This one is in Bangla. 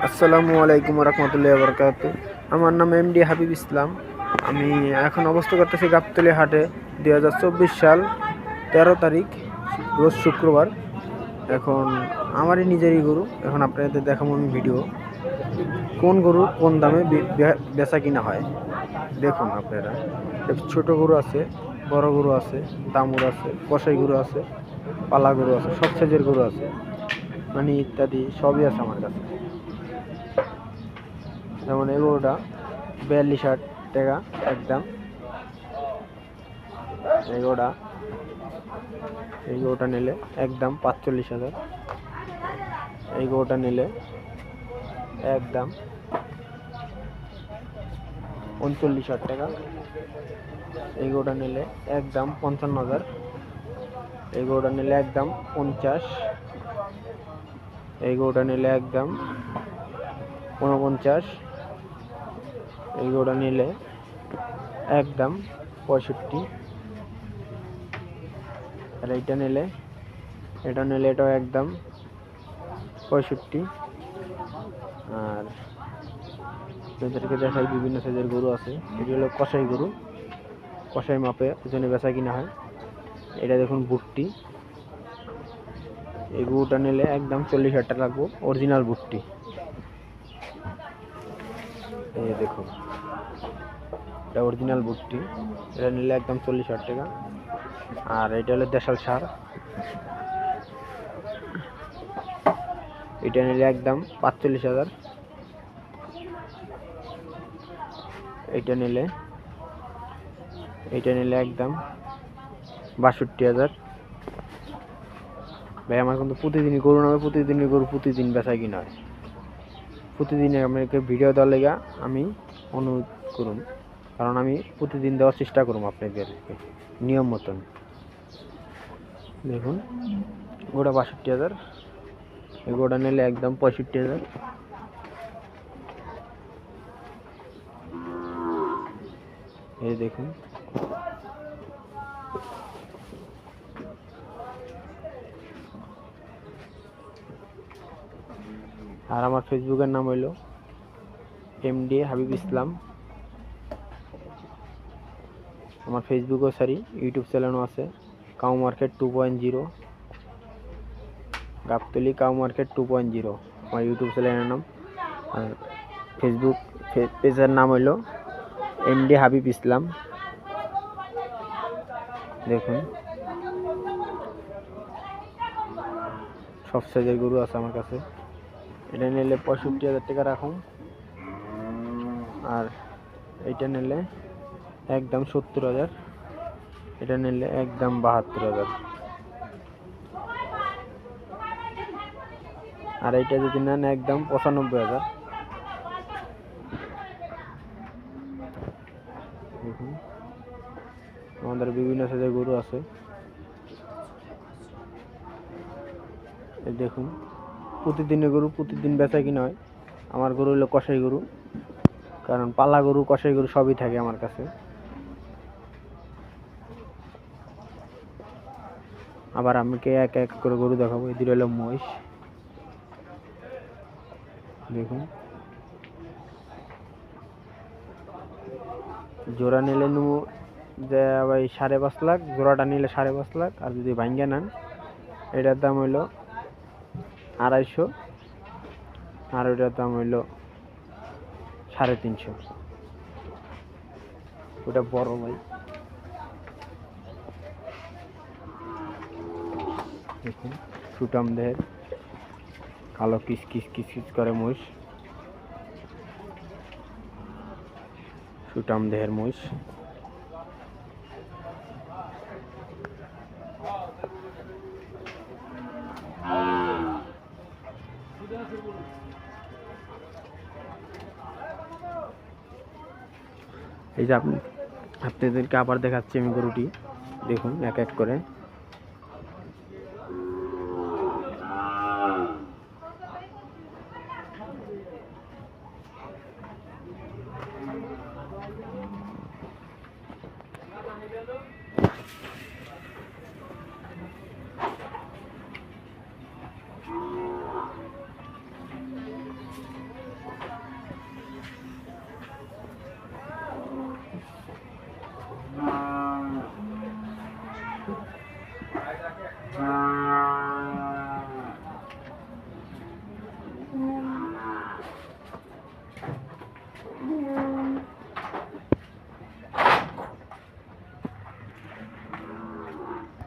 আসসালামু আলাইকুম রহমতুল্লাহ বরকাত। আমার নাম এমডি হাবিব ইসলাম। আমি এখন অবস্থা করতেছি গাবতলী হাটে। 2024 সাল 13 তারিখ, রোজ শুক্রবার। এখন আমারই নিজেরই গরু, এখন আপনাদের দেখাবো আমি ভিডিও কোন গরু কোন দামে বেচা কিনা হয়। দেখুন আপনারা, ছোট গরু আছে, বড় গরু আছে, দামুর আছে, কসাই গরু আছে, পালা গরু আছে, সব সাইজের গরু আছে, মানে ইত্যাদি সবই আছে আমার কাছে। যেমন এই গরুটা 42,000 টাকা একদম। এই গরুটা নিলে একদম 45,000। এই গরুটা নিলে একদম 39,000 টাকা। এই গরুটা নিলে একদম 55,000। এই গরুটা নিলে একদম 50। এই গরুটা নিলে একদম 49। এই গরুটা নিলে একদম 65। আর এটা নিলে এটাও একদম 65। আর এদেরকে দেখাই বিভিন্ন সাইজের গরু আছে। এটি হলো কসাই গরু, কসাই মাপে ওজনে বেচা কিনা হয়। এটা দেখুন বুটটি, এই গরুটা নিলে একদম 40,000 টাকা লাগবে, অরিজিনাল বুটটি। এই দেখুন, এটা অরিজিনাল বুটটি, এটা নিলে একদম 40,000 টাকা। আর এটা হলো দেশাল সার, এটা নিলে একদম 45,000। এটা নিলে একদম 62,000। ভাই আমার কিন্তু প্রতিদিনই গরু নামে, প্রতিদিন বেচা কিনা হয়। প্রতিদিন আমাকে ভিডিও দেওয়ার লেগা আমি অনুরোধ করুন, কারণ আমি প্রতিদিন দেওয়ার চেষ্টা করুন আপনাদেরকে নিয়ম মতন। দেখুন গোটা 62,000। এই গোটা নিলে একদম 65,000। এই দেখুন, আর আমার ফেসবুকের নাম হইল এমডি হাবিব ইসলাম। আমার ফেসবুকও ইউটিউব চ্যানেলও আছে, cow market 2.0, Gabtoli cow market 2.0 আমার ইউটিউব চ্যানেলের নাম। আর ফেসবুক পেজের নাম হইল এমডি হাবিব ইসলাম। দেখুন সব সাইজের গরু আছে আমার কাছে। এটা নিলে 65,000 টাকা রাখুন। আর এটা নিলে একদম 70,000। এটা নিলে একদম 72,000। আর এইটা যদি নেন একদম 95,000। দেখুন আমাদের বিভিন্ন সাইজের গরু আছে। এই দেখুন, প্রতিদিনের গরু প্রতিদিন বেচা কিনা হয়। আমার গরু হলো কসাই গরু, কারণ পালা গরু কসাই গরু সবই থাকে আমার কাছে। আবার আমাকে এক এক করে গরু দেখাবো। এদের হলো মহিষ। দেখুন জোড়া নিলে নেবো যে ভাই 5.5 লাখ, জোড়াটা নিলে 5.5 লাখ। আর যদি ভাঙ্গা নেন এটার দাম হইল 250। আর ওইটার দাম হইল 350। ওটা বড় ভাই। দেখুন সুটাম দেহের, কালো কিস কিস কিস কিস করে মহিষ, সুটাম দেহের মহিষ। এই যে আপনাদেরকে আবার দেখাচ্ছি আমি গরুটি। দেখুন এক এক করে।